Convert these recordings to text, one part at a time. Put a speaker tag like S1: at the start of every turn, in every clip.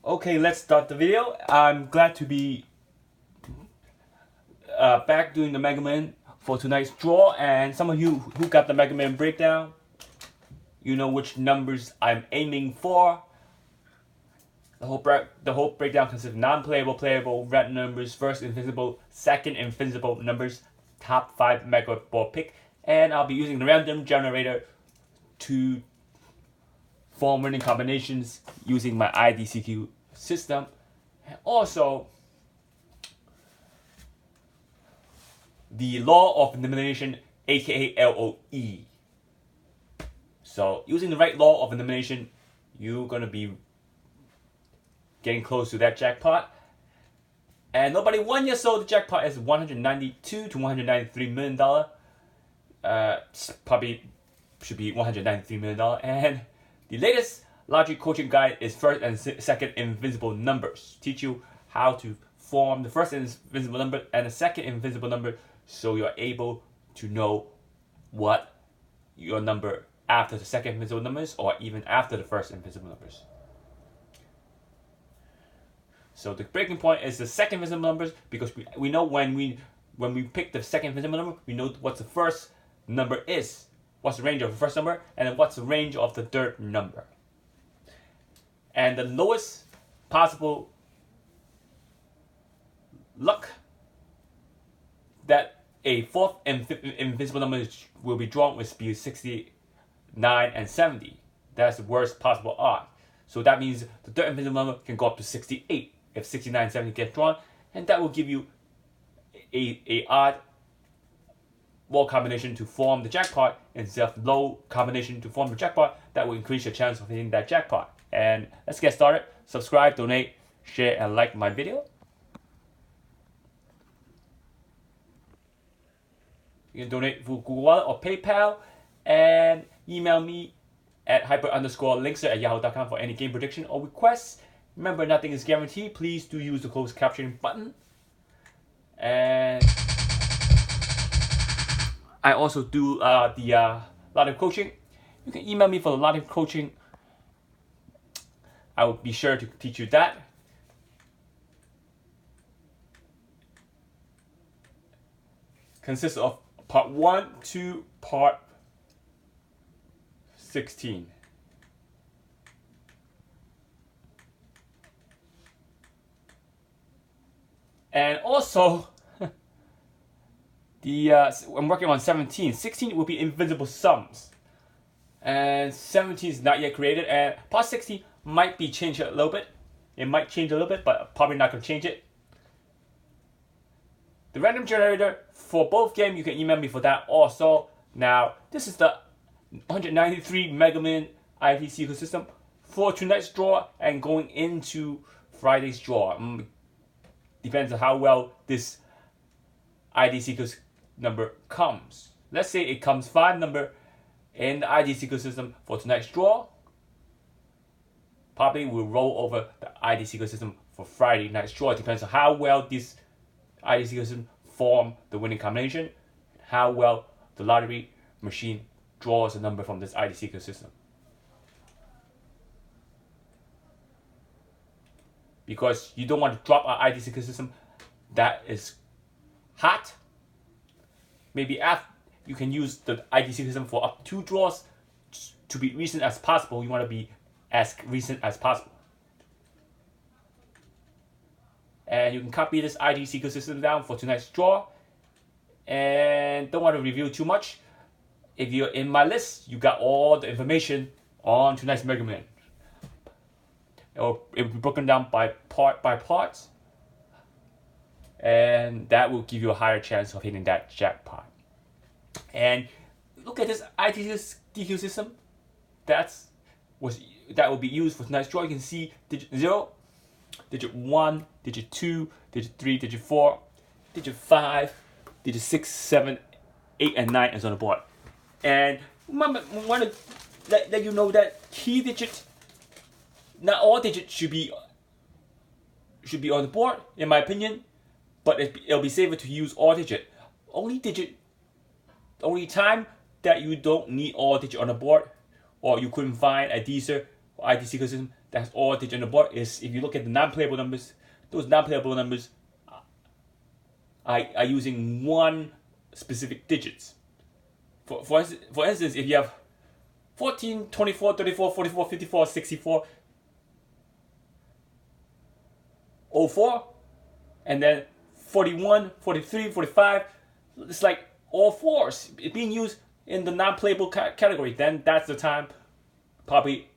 S1: Okay, let's start the video. I'm glad to be back doing the Mega Man for tonight's draw, and some of you who got the Mega Man breakdown, you know which numbers I'm aiming for. The whole breakdown consists of non-playable, playable, red numbers, first invincible, second invincible numbers, top 5 Mega Ball pick, and I'll be using the random generator to form winning combinations using my IDCQ system. And also, the law of elimination, aka LOE. So, using the right law of elimination, you're gonna be getting close to that jackpot. And nobody won yet, so the jackpot is $192 to $193 million. Probably should be $193 million. And the latest logic coaching guide is first and second invincible numbers. Teach you how to form the first invincible number and the second invincible number, so you're able to know what your number after the second invincible numbers or even after the first invincible numbers. So the breaking point is the second invincible numbers, because we know when we pick the second invincible number, we know what the first number is, what's the range of the first number, and then what's the range of the third number. And the lowest possible luck that a fourth invincible number will be drawn will be 69 and 70. That's the worst possible odd. So that means the third invincible number can go up to 68 if 69 and 70 get drawn, and that will give you a odd wall combination to form the jackpot instead of low combination to form the jackpot. That will increase your chance of hitting that jackpot. And let's get started. Subscribe, donate, share, and like my video. You can donate through Google Wallet or PayPal, and email me at hyper_linkster@yahoo.com for any game prediction or requests. Remember, nothing is guaranteed. Please do use the closed captioning button. And I also do the live coaching. You can email me for the live coaching. I will be sure to teach you that. Consists of part 1 to part 16. And also, I'm working on 17. 16 will be invincible sums. And 17 is not yet created. And part 16 might be changed a little bit. It might change a little bit, but probably not going to change it. The random generator for both games, you can email me for that also. Now, this is the 193 Mega Man IDCQ system for tonight's draw and going into Friday's draw. Depends on how well this IDCQ number comes. Let's say it comes 5 number in the IDCQ system for tonight's draw. Probably will roll over the IDCQ system for Friday night's draw. It depends on how well this IDCQ system form the winning combination, and how well the lottery machine draws a number from this IDCQ system. Because you don't want to drop an IDCQ system that is hot. Maybe after you can use the IDCQ system for up to 2 draws to be recent as possible. You want to be as recent as possible. And you can copy this IDCQ system down for tonight's draw. And don't want to review too much. If you're in my list, you got all the information on tonight's Mega Man. It will be broken down by parts, and that will give you a higher chance of hitting that jackpot. And look at this IDCQ system. That will be used for tonight's draw. You can see digit 0, digit 1, digit 2, digit 3, digit 4, digit 5, digit 6, 7, 8, and 9 is on the board. And remember, I want to let you know that key digit, not all digits should be on the board, in my opinion, but it'll be safer to use all digit. Only time that you don't need all digit on the board, or you couldn't find a Dster or IDCQ system that's all digit on the board is, if you look at the non-playable numbers, those non-playable numbers are using one specific digits. For instance, if you have 14, 24, 34, 44, 54, 64, 04, and then 41, 43, 45, it's like all fours being used in the non-playable category, then that's the time probably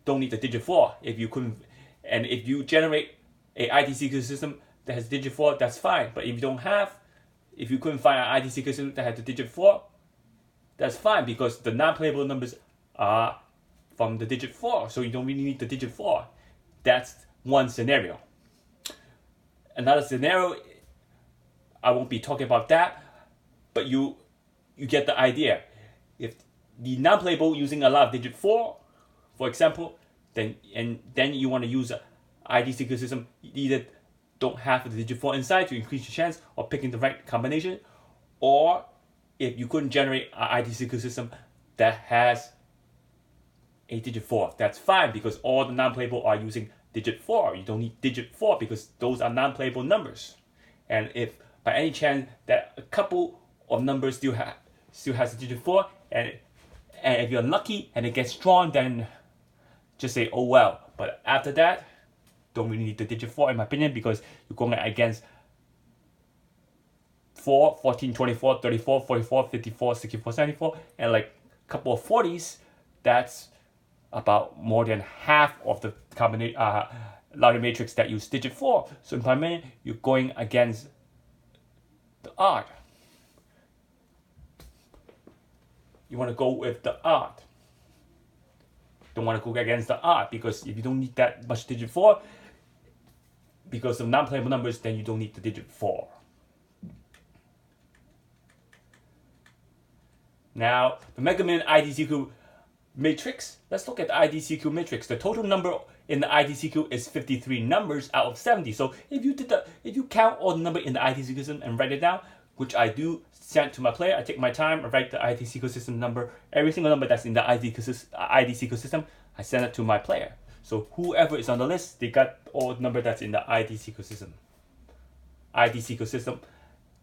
S1: don't need the digit 4 if you couldn't. And if you generate a IDCQ system that has digit 4, that's fine. But if you couldn't find an IDCQ system that has the digit 4, that's fine, because the non-playable numbers are from the digit 4, so you don't really need the digit 4. That's one scenario. Another scenario, I won't be talking about that, but you get the idea. If the non-playable using a lot of digit 4, for example, then you want to use an IDCQ system, you either don't have the digit 4 inside to increase your chance of picking the right combination, or if you couldn't generate an IDCQ system that has a digit 4, that's fine, because all the non-playable are using digit 4. You don't need digit 4 because those are non-playable numbers. And if by any chance that a couple of numbers still has a digit 4, and if you're lucky and it gets drawn, then just say, oh well. But after that, don't really need the digit 4 in my opinion, because you're going against 4, 14, 24, 34, 44, 54, 64, 74, and like a couple of 40s. That's about more than half of the lottery matrix that use digit 4. So in my opinion, you're going against the odd. You want to go with the odd. Don't want to go against the odd, because if you don't need that much digit 4, because of non-playable numbers, then you don't need the digit 4. Now, the Mega Man IDCQ matrix, let's look at the IDCQ matrix. The total number in the IDCQ is 53 numbers out of 70. So if you count all the number in the IDCQ system and write it down, which I do send to my player, I take my time, I write the IDCQ system number, every single number that's in the IDCQ system, I send it to my player. So whoever is on the list, they got all the number that's in the IDCQ system.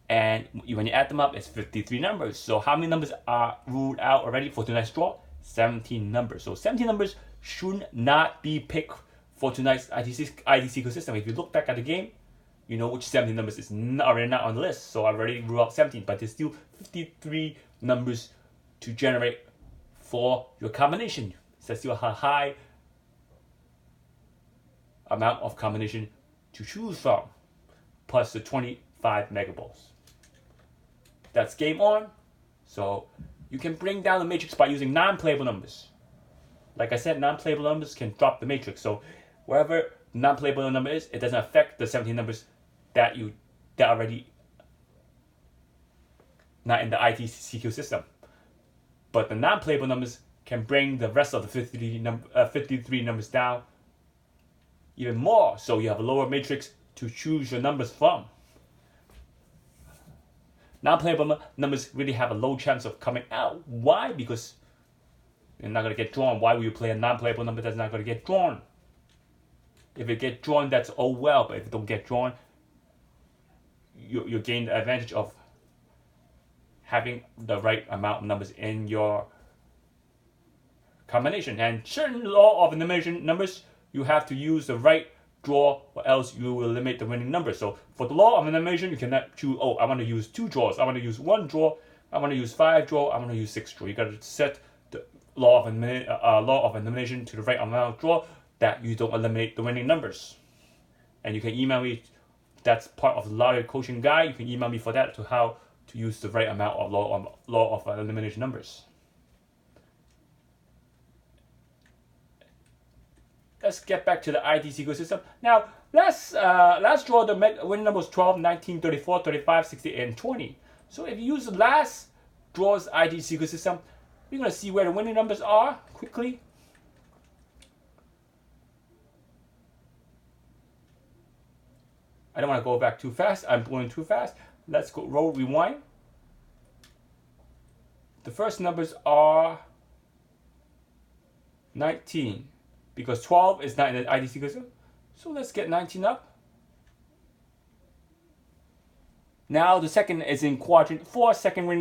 S1: And when you add them up, it's 53 numbers. So how many numbers are ruled out already for tonight's draw? 17 numbers. So 17 numbers should not be picked for tonight's IDCQ system. If you look back at the game, you know which 17 numbers is already not on the list. So I already ruled out 17, but there's still 53 numbers to generate for your combination. So that's still a high amount of combination to choose from, plus the 25 megaballs. That's game on. So you can bring down the matrix by using non-playable numbers. Like I said, non-playable numbers can drop the matrix. So wherever non-playable number is, it doesn't affect the 17 numbers that already not in the IDCQ system. But the non-playable numbers can bring the rest of the 53 numbers down even more. So you have a lower matrix to choose your numbers from. Non-playable numbers really have a low chance of coming out. Why? Because they're not going to get drawn. Why would you play a non-playable number that's not going to get drawn? If it gets drawn, that's oh well. But if it don't get drawn, you gain the advantage of having the right amount of numbers in your combination. And certain law of elimination numbers, you have to use the right draw, or else you will limit the winning number. So for the law of elimination, you cannot choose, oh, I want to use 2 draws, I want to use 1 draw, I want to use 5 draw, I want to use 6 draw. You got to set the law of elimination to the right amount of draw that you don't eliminate the winning numbers. And you can email me. That's part of the lottery coaching guide. You can email me for that, to how to use the right amount of law of elimination numbers. Let's get back to the IDCQ system. Now, let's draw the winning numbers 12, 19, 34, 35, 68, and 20. So if you use the last draw's IDCQ system, you're going to see where the winning numbers are quickly. I don't want to go back too fast. I'm going too fast. Let's go rewind. The first numbers are 19, because 12 is not in the IDCQ system. So let's get 19 up. Now the second is in quadrant 4, second ring